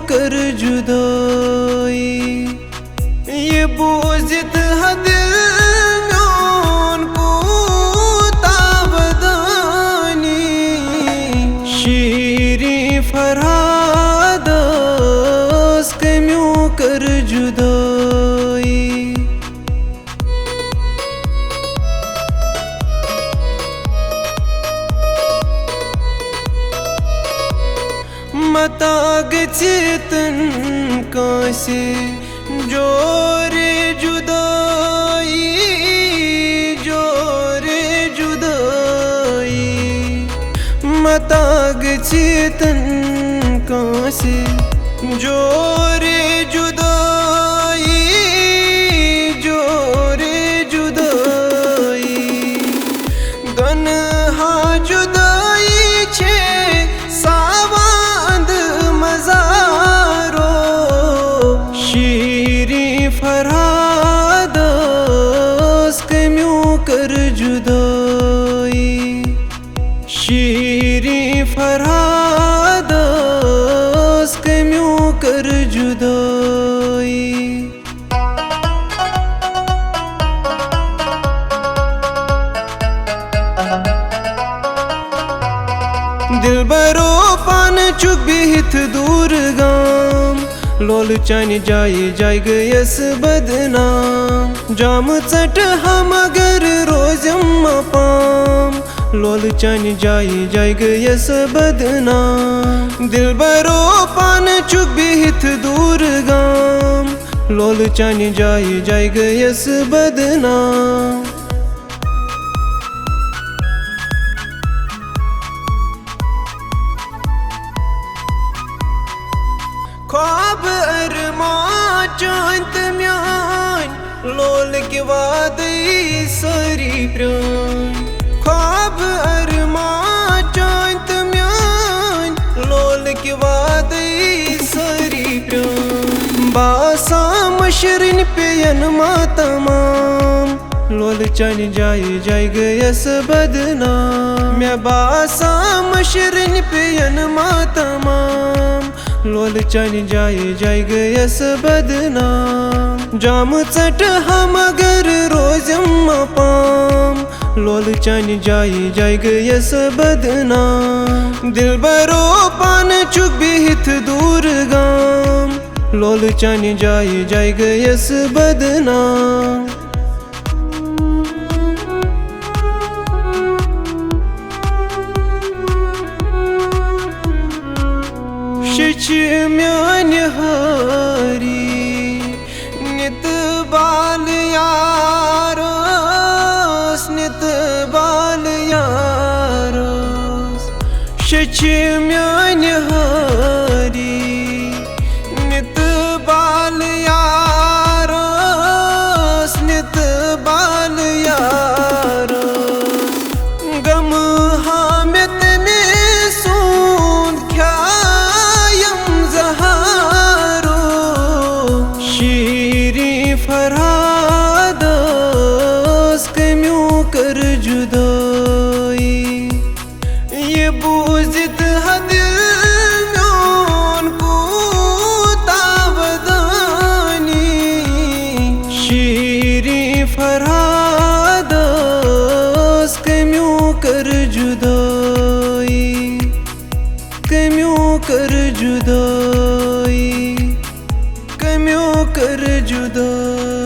कर जुदाई। ये बोझित है दिल म्योन कोतावदानी, शीरी फरहादस कम्यों कर जुदाई। मताग चेतन कासे जोरे जुदाई, जोरे जुदाई। मताग चेतन कासे जोरे जुदाई, जोरे जुदाई। गनहा जुदाई छे सावांद मजारो, शीरी फरहादस कम्यों कर जुदाई। शीरी फरहादस कम्यों कर जुदाई। दिलबरो पान चुक बिहित दूर गाम, लोल चन जाय गयस बदनाम। जाम चट हम अगर रोजम पाम, लोल चन जाय गयस बदनाम। दिलबरो पान चुक बिहित दूर गाम, लोल चन जाय गयस बदनाम। ख्वाब अरमा चांत म्यान, लोल के वादई सारी प्राण। ख्वाब अरमा चांत म्यान, लोल के वादई सारी प्राण। बासा मशरिन पेयन मा तमाम, लोल चन जाय गयस बदनाम। मैं बासा मशरिन पेयन मा तमाम, लोल चन जाय गयस बदनाम। जाम चट हम अगर रोजम पाम, लोल चन जाय गयस बदनाम। दिलबरो पान चुक बिहित दूर गाम, लोल चन जाय गयस बदनाम। शच म्यान हारी नित बाल यारोस, नित बाल यारोस। शच म्यान हारी नित बाल यारोस, नित बाल यारोस। गम हामित में सूंद ख्यायम जहारो, शीरी फरहादस कम्यों कर जुदाई। ये बोझित है दिल म्योन कोतावदानी, शीरी फरहादस कम्यों कर जुदाई। कम्यों कर जुदाई, कम्यों कर जुदाई।